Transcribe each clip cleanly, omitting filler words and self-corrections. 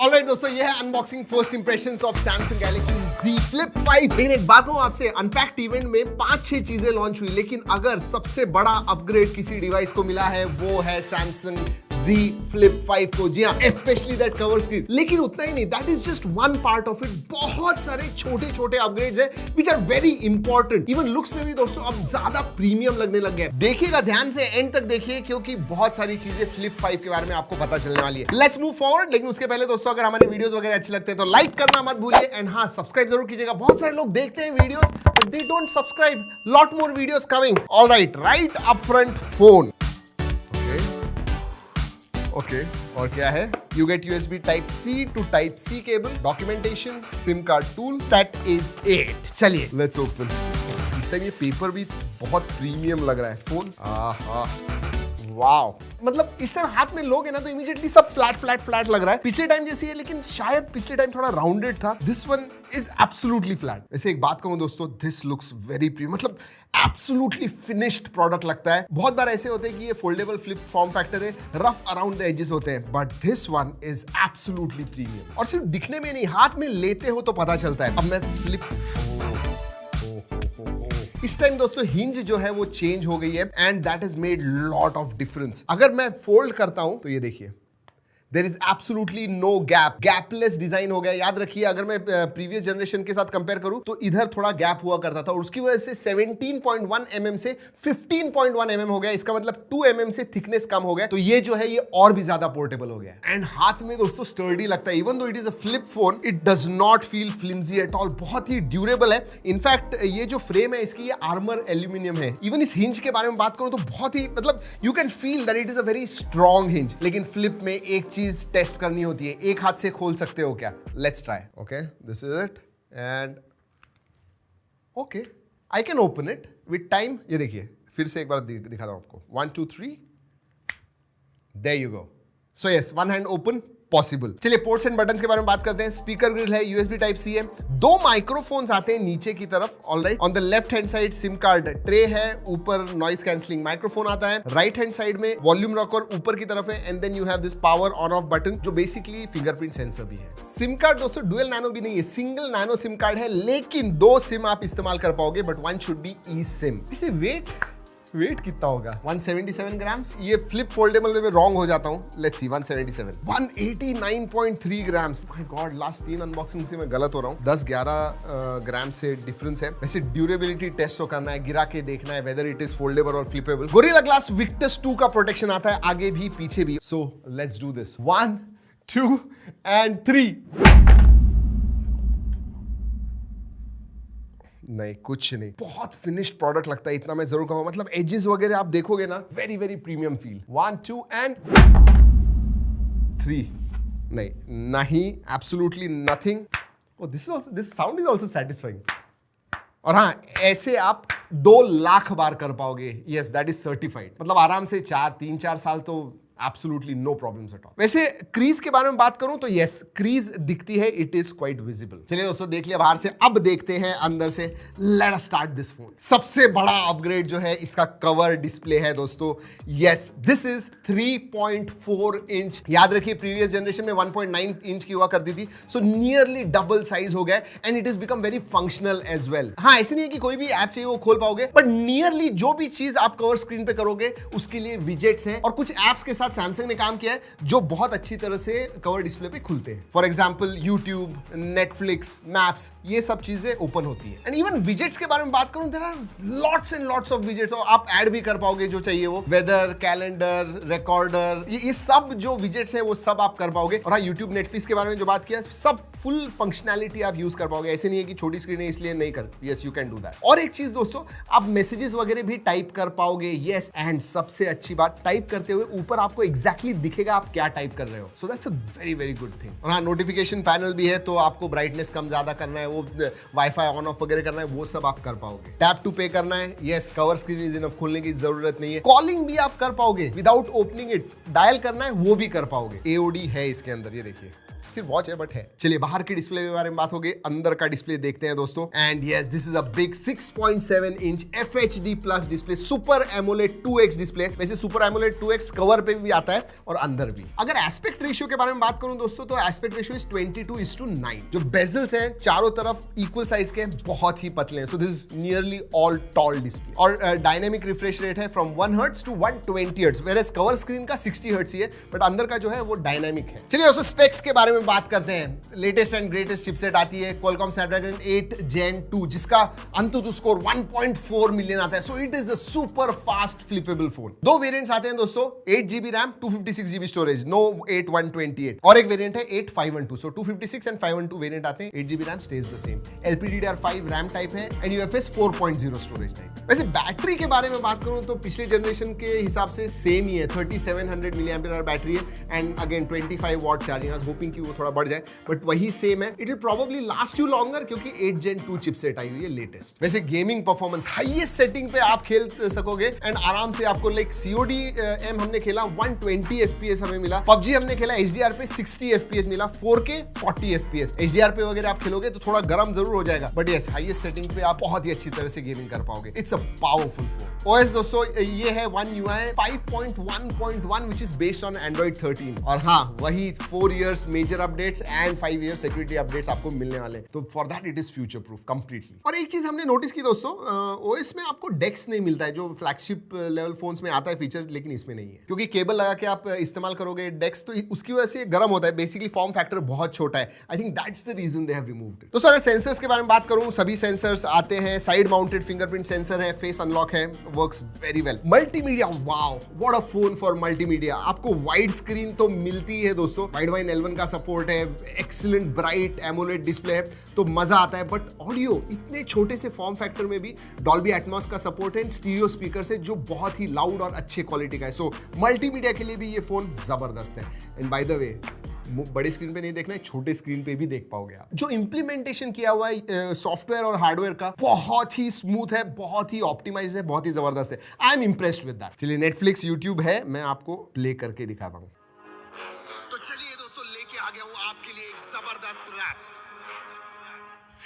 Alright दोस्तों, ये है unboxing first impressions of Samsung Galaxy Z Flip 5। लेकिन एक बात कहूं आपसे, अनपैक्ड इवेंट में 5-6 चीजें लॉन्च हुई, लेकिन अगर सबसे बड़ा अपग्रेड किसी डिवाइस को मिला है वो है सैमसंग Z Flip 5 को। जी हाँ, स्पेशली दैट कवर स्क्रीन। लेकिन उतना ही नहीं, that is just one part of it. बहुत सारे छोटे छोटे अपग्रेड्स हैं which are very important. Even looks में भी दोस्तों अब ज्यादा प्रीमियम लगने लग गए। देखिएगा ध्यान से, एंड तक देखिए, क्योंकि बहुत सारी चीजें Flip 5 के बारे में आपको पता चलने वाली है। Let's move forward. लेकिन उसके पहले दोस्तों, अगर हमारे वीडियोस वगैरह अच्छे लगते हैं तो लाइक करना मत भूलिए, एंड हाँ, सब्सक्राइब जरूर कीजिएगा। बहुत सारे लोग देखते हैं videos but they don't subscribe. Lot more videos coming. Alright, right up front phone. Okay, और क्या है? You get USB Type-C to Type-C cable, documentation, SIM card tool. That is it. चलिए, let's open. इस time ये paper भी बहुत premium लग रहा है। फोन, वाओ, मतलब इस टाइम हाथ में लोगे ना तो इमीडिएटली सब फ्लैट लग रहा है। पिछले टाइम जैसी है, लेकिन शायद पिछले टाइम थोड़ा राउंडेड था। This one is absolutely flat. वैसे एक बात कहूं दोस्तों, दिस लुक्स वेरी प्रीमियम, मतलब एब्सोल्युटली फिनिश्ड प्रोडक्ट लगता है। बहुत बार ऐसे होते हैं कि ये फोल्डेबल फ्लिप फॉर्म फैक्टर है, रफ अराउंड द एजेस होते हैं, but this one is absolutely premium. और सिर्फ दिखने में नहीं, हाथ में लेते हो तो पता चलता है। अब मैं फ्लिप, इस टाइम दोस्तों हिंज जो है वो चेंज हो गई है, and that is made lot of difference. अगर मैं फोल्ड करता हूं तो ये देखिए, there is absolutely no gap, gapless design हो गया। याद रखिए, अगर मैं प्रीवियस जनरेशन के साथ कंपेयर करूं तो इधर थोड़ा गैप हुआ करता था, और उसकी वजह से 17.1 mm से 15.1 mm हो गया। इसका मतलब 2 mm से थिकनेस कम हो गया। तो ये जो है ये और भी ज्यादा पोर्टेबल हो गया, एंड हाथ में दोस्तों स्टर्डी लगता है। Even though it is a flip phone, it does not feel flimsy at all. बहुत ही ड्यूरेबल है। इनफैक्ट ये जो फ्रेम है इसकी, ये आर्मर एल्यूमिनियम है। इवन इस हिंज के बारे में बात करूं तो बहुत ही, मतलब you can feel that it is a very strong hinge. लेकिन फ्लिप में एक चीज टेस्ट करनी होती है, एक हाथ से खोल सकते हो क्या? Let's try. Okay, this is it, and okay, I can open it with time. ये देखिए, फिर से एक बार दिखाता हूं आपको। 1 2 3, there you go. So yes, one hand open possible. चलिए पोर्ट्स एंड बटन्स के बारे में बात करते हैं। स्पीकर ग्रिल है, USB Type-C है, 2 माइक्रोफोन्स आते हैं नीचे की तरफ। Alright, on the left hand side SIM card tray है, ऊपर नॉइस कैंसलिंग माइक्रोफोन आता है। राइट हैंड साइड में वॉल्यूम रॉकर ऊपर की तरफ है, and then you have this power on off button, जो बेसिकली फिंगरप्रिंट सेंसर भी है। सिम कार्ड दोस्तों डुअल नैनो भी नहीं है, सिंगल नैनो सिम कार्ड है, लेकिन 2 सिम आप इस्तेमाल कर पाओगे, but one should be eSIM. इसे वेट कितना होगा? 177 ग्राम्स। ये फ्लिप फोल्डेबल में रॉन्ग हो जाता हूं। Let's see, 177, 189.3 grams. My God, last 3 unboxing से मैं गलत हो रहा हूं। 10-11 ग्राम से डिफरेंस है। वैसे ड्यूरेबिलिटी टेस्ट तो करना है, गिरा के देखना है वेदर इट इज फोल्डेबल और फ्लिपेबल। गोरिल्ला ग्लास विक्टस 2 का प्रोटेक्शन आता है, आगे भी पीछे भी। So let's do this. 1 2 and 3। नहीं, कुछ नहीं, बहुत फिनिश्ड प्रोडक्ट लगता है, इतना मैं जरूर कहूंगा। मतलब एजेस वगैरह आप देखोगे ना, very very premium feel. 1 2 and 3। नहीं, absolutely nothing. Oh, this sound is also satisfying. और हाँ, ऐसे आप 2 लाख बार कर पाओगे। Yes, that is certified. मतलब आराम से 3-4 साल तो absolutely no problems at all. वैसे क्रीज के बारे में बात करूं तो यस, क्रीज दिखती है, इट इज क्वाइट विजिबल। चलिए दोस्तों, देख लिया बाहर से, अब देखते हैं अंदर से। Let us start this phone. सबसे बड़ा अपग्रेड जो है इसका कवर डिस्प्ले है दोस्तों। Yes, this is 3.4 inch. याद रखिए, प्रीवियस जनरेशन में 1.9 इंच की हुआ करती थी, सो नियरली डबल साइज हो गया, and it is become very functional as well. हाँ, ऐसे नहीं है कि कोई भी ऐप चाहिए वो खोल पाओगे, बट नियरली जो भी चीज आप कवर स्क्रीन पे करोगे उसके लिए विजेट्स हैं, और कुछ ऐप्स के साथ सैमसंग ने काम किया है जो बहुत अच्छी तरह से कवर डिस्प्ले पे खुलते हैं। For example YouTube, Netflix, maps, ये सब चीजें ओपन होती है। एंड इवन विजेट्स के बारे में बात करूं, there are lots and lots of widgets, और आप ऐड भी कर पाओगे जो चाहिए वो। वेदर, कैलेंडर, रिकॉर्डर, ये सब जो विजेट्स है वो सब आप कर पाओगे। और हाँ, यूट्यूब, नेटफ्लिक्स के बारे में जो बात किया, सब फुल फंक्शनैलिटी आप यूज कर पाओगे। ऐसे नहीं है कि छोटी स्क्रीन है इसलिए नहीं कर। Yes, you can do that. और एक चीज दोस्तों, आप मैसेजेस वगैरह भी टाइप कर पाओगे। यस, एंड सबसे अच्छी बात, टाइप करते हुए ऊपर आपको एग्जैक्टली दिखेगा आप क्या टाइप कर रहे हो। So that's a very very good thing. और हाँ, नोटिफिकेशन पैनल भी है, तो आपको ब्राइटनेस कम ज्यादा करना है, वो वाईफाई ऑन ऑफ वगैरह करना है, वो सब आप कर पाओगे। टैप टू पे करना है, yes, cover screen is enough, खोलने की जरूरत नहीं है। कॉलिंग भी आप कर पाओगे विदाउट ओपनिंग इट, डायल करना है वो भी कर पाओगे। AOD है इसके अंदर, ये देखिए। सिर्फ वॉच है बट है। चलिए बाहर के डिस्प्ले के बारे में बात हो गई, अंदर का डिस्प्ले देखते हैं दोस्तों। And yes, this is a big 6.7 inch FHD plus display, super AMOLED 2x display. वैसे सुपर एमोलेड 2x कवर पे भी आता है और अंदर भी। अगर एस्पेक्ट रेशियो के बारे में बात करूं दोस्तों तो एस्पेक्ट रेशियो इज 22:9। जो बेजल्स हैं चारों तरफ इक्वल साइज के, बहुत ही पतले हैं। So this is nearly all tall display. और डायनेमिक रिफ्रेश रेट है from 1 hertz to 120 hertz, whereas cover screen का 60 हर्ट्ज ही है, बट अंदर का जो है वो डायनामिक है। चलिए दोस्तों स्पेक्स के बारे में बात करते हैं। लेटेस्ट एंड ग्रेटेस्ट चिपसेट आती है Qualcomm Snapdragon 8 Gen 2, जिसका अंतुतु स्कोर 1.4 मिलियन आता है। So it is a super fast flippable phone. दो वेरिएंट्स आते हैं दोस्तों, 8GB RAM, 256GB storage, no 8/128, और एक वेरिएंट है 8/512। सो 256 एंड 512 वेरिएंट आते हैं, 8GB RAM stage the same, LPDDR5 RAM type है एंड UFS 4.0 स्टोरेज टाइप। वैसे बैटरी के बारे में बात करूं तो पिछले जनरेशन के हिसाब से सेम ही है, 3700 mAh बैटरी है and again 25 watt charging. I was hopping कि वो थोड़ा बढ़ जाए बट वही सेम है। It will probably last you longer क्योंकि 8 Gen 2 चिपसेट आई हुई है लेटेस्ट। वैसे गेमिंग परफॉर्मेंस हाईएस्ट सेटिंग पे आप खेल सकोगे एंड आराम से आपको लाइक COD M हमने खेला 120 FPS हमें मिला, PUBG हमने खेला HDR पे 60 FPS मिला, 4K 40 FPS। HDR पे वगैरह आप खेलोगे तो थोड़ा गर्म जरूर हो जाएगा बट यस हाईएस्ट सेटिंग पे आप बहुत ही अच्छी तरह से गेमिंग कर पाओगे। It's a powerful phone. OS दोस्तों ये है One UI 5.1.1 which is based on Android 13 और हाँ वही 4 years major updates and 5 years security updates आपको मिलने वाले हैं। तो for that it is future proof completely. और एक चीज हमने नोटिस की दोस्तों, OS में आपको डेक्स नहीं मिलता है जो फ्लैगशिप लेवल फोन्स में आता है फीचर, लेकिन इसमें नहीं है क्योंकि केबल लगा के आप इस्तेमाल करोगे डेक्स, तो उसकी वजह से गर्म होता है। बेसिकली फॉर्म फैक्टर बहुत छोटा है। I think that's the reason they have removed it. दोस्तों अगर सेंसर्स के बारे में बात करूं, सभी सेंसर्स आते हैं, साइड माउंटेड फिंगरप्रिंट सेंसर है, फेस अनलॉक है, works very well. Multimedia, wow what a phone for multimedia. आपको वाइड स्क्रीन तो मिलती है दोस्तों, वाइडवाइन L1 का सपोर्ट है, एक्सीलेंट ब्राइट एमोलेड डिस्प्ले है, तो मजा आता है। बट ऑडियो इतने छोटे से फॉर्म फैक्टर में भी डॉल्बी एटमॉस का सपोर्ट है, स्टीरियो स्पीकर से जो बहुत ही लाउड और अच्छे क्वालिटी का है। सो मल्टीमीडिया के लिए भी ये फोन जबरदस्त है। एंड बाय द वे बड़ी स्क्रीन पे नहीं देखना है, छोटे स्क्रीन पे भी देख पाओगे आप। जो इंप्लीमेंटेशन किया हुआ है सॉफ्टवेयर और हार्डवेयर का, बहुत ही स्मूथ है, बहुत ही ऑप्टिमाइज्ड है, बहुत ही जबरदस्त है। I am impressed with that. चलिए नेटफ्लिक्स, यूट्यूब है, मैं आपको प्ले करके दिखाता हूँ। तो चलिए दोस्तों लेके आ गया हूँ आपके लिए एक जबरदस्त रैप।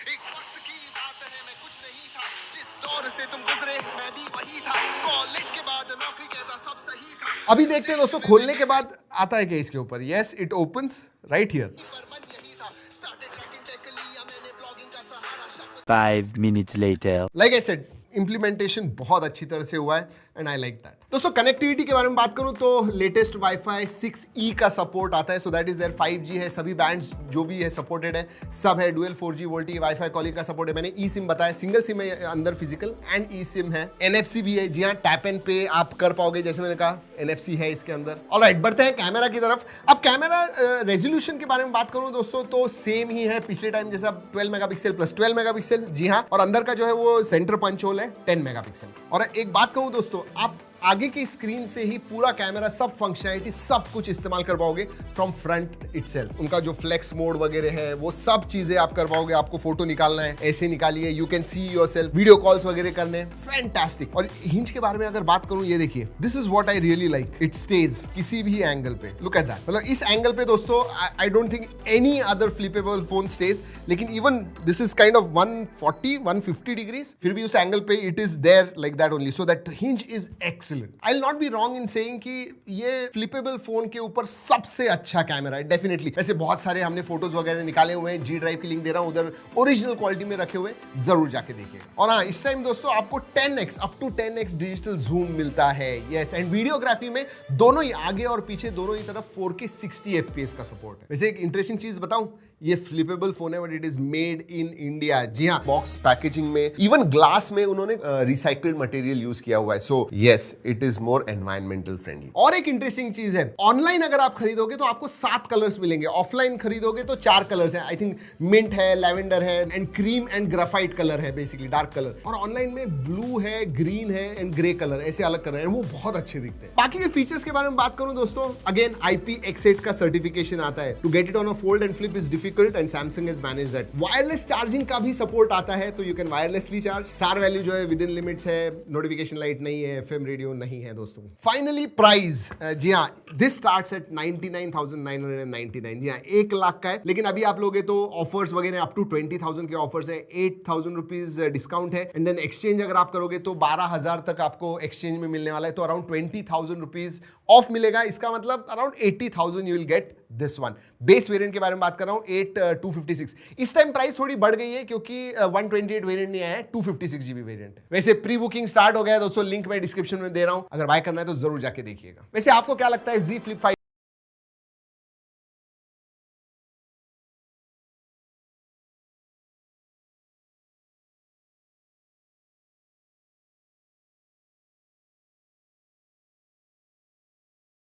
एक वक्त की बात है, मैं कुछ नहीं था, जिस दौर से तुम गुजरे मैं भी वही था, कॉलेज के बाद नौकरी कहता सब सही था। अभी देखते हैं दोस्तों खोलने के बाद आता है क्या इसके ऊपर। Yes it opens right here. पर मन यही था, स्टार्टेड ट्रैकिंग टेक लिया मैंने, ब्लॉगिंग का सहारा शब्द 5 minutes later. Like I said implementation बहुत अच्छी तरह से हुआ है एंड आई लाइक दैट। दोस्तों कनेक्टिविटी के बारे में बात करूं तो लेटेस्ट वाईफाई 6E का सपोर्ट आता है, so that is there. 5G है, सभी बैंड्स जो भी है सपोर्टेड है, सब है। Dual 4G VoLTE wifi calling का सपोर्ट है। मैंने ई सिम बताया, सिंगल सिम है अंदर फिजिकल एंड ई सिम है। NFC भी है, जी हाँ टैप एंड पे आप कर पाओगे, जैसे मैंने कहा NFC है इसके अंदर। ऑलराइट बढ़ते हैं कैमरा की तरफ। अब कैमरा रेजोल्यूशन के बारे में बात करूं दोस्तों तो सेम ही है पिछले टाइम जैसा, 12 मेगापिक्सल प्लस 12 मेगापिक्सल, जी हाँ। और अंदर का जो है वो सेंटर पंच होल है 10 मेगापिक्सल। और एक बात कहूं दोस्तों, आप आगे की स्क्रीन से ही पूरा कैमरा, सब फंक्शनैलिटी, सब कुछ इस्तेमाल कर पाओगे फ्रॉम फ्रंट इटसेल्फ। उनका जो फ्लेक्स मोड वगैरह है वो सब चीजें आप कर पाओगे। आपको फोटो निकालना है ऐसे निकालिए, you can see yourself, video calls वगैरह करने हैं, फैंटास्टिक। और हिंज के बारे में अगर बात करूं, ये देखिए, this is what I really like, it stage किसी भी एंगल पे। लुक एट दैट, मतलब इस एंगल पे दोस्तों I don't think any other flippable phone stage, लेकिन even this is kind of 140-150 degrees, फिर भी उस एंगल पे it is there like that only. So that hinge is excellent. I will not be wrong in saying कि ये flippable phone के ऊपर सबसे अच्छा कैमरा है डेफिनेटली। वैसे बहुत सारे हमने फोटोज वगैरह निकाले हुए हैं, G ड्राइव की लिंक दे रहा हूं, उधर ओरिजिनल क्वालिटी में रखे हुए, जरूर जाके देखिए। और हाँ, इस टाइम दोस्तों आपको 10x up to 10x digital zoom मिलता है। यस, एंड वीडियोग्राफी में दोनों ही आगे और पीछे दोनों ही तरफ 4K 60 FPS का सपोर्ट है। वैसे एक इंटरेस्टिंग चीज बताऊं, ये फ्लिपेबल फोन है but it is made in India. जी हाँ, बॉक्स पैकेजिंग में, इवन ग्लास में उन्होंने रिसाइक्ल्ड मटेरियल यूज किया हुआ है। So yes, it is more environmental friendly. और एक इंटरेस्टिंग चीज है, ऑनलाइन अगर आप खरीदोगे तो आपको 7 कलर्स मिलेंगे, ऑफलाइन खरीदोगे तो 4 कलर्स हैं। आई थिंक मिंट है, लैवेंडर है and cream and graphite colour है, बेसिकली डार्क कलर। और ऑनलाइन में ब्लू है, ग्रीन है एंड ग्रे कलर, ऐसे अलग कलर है, वो बहुत अच्छे दिखते हैं। बाकी के फीचर्स के बारे में बात करूं दोस्तों, अगेन IPX8 का सर्टिफिकेशन आता है। To get it on a fold and flip is difficult and Samsung has managed that. Wireless charging का भी सपोर्ट आता है, तो you can wirelessly charge. SAR value जो है विद इन लिमिट्स है, नोटिफिकेशन लाइट नहीं है, FM रेडियो वो नहीं है दोस्तों। फाइनली प्राइस, जी हाँ, दिस स्टार्ट्स एट 99,999। जी हाँ, 1 लाख का है, लेकिन अभी आप लोगे तो ऑफर्स वगैरह अप टू 20,000 के ऑफर्स है, 8,000 रुपीज डिस्काउंट है, एंड देन एक्सचेंज अगर आप करोगे तो 12,000 तक आपको एक्सचेंज में मिलने वाला है, तो अराउंड 20,000 रुपीज ऑफ मिलेगा। इसका मतलब around 80,000 you will get this one. Base variant के बारे में बात कर रहा हूं, 8256। इस टाइम प्राइस थोड़ी बढ़ गई है क्योंकि 128 वेरिएंट नहीं आया है, 256 जीबी वेरिएंट है। वैसे प्री बुकिंग स्टार्ट हो गया है दोस्तों, लिंक मैं डिस्क्रिप्शन में दे रहा हूं, अगर बाय करना है तो जरूर जाके देखिएगा। वैसे आपको क्या लगता है Z Flip 5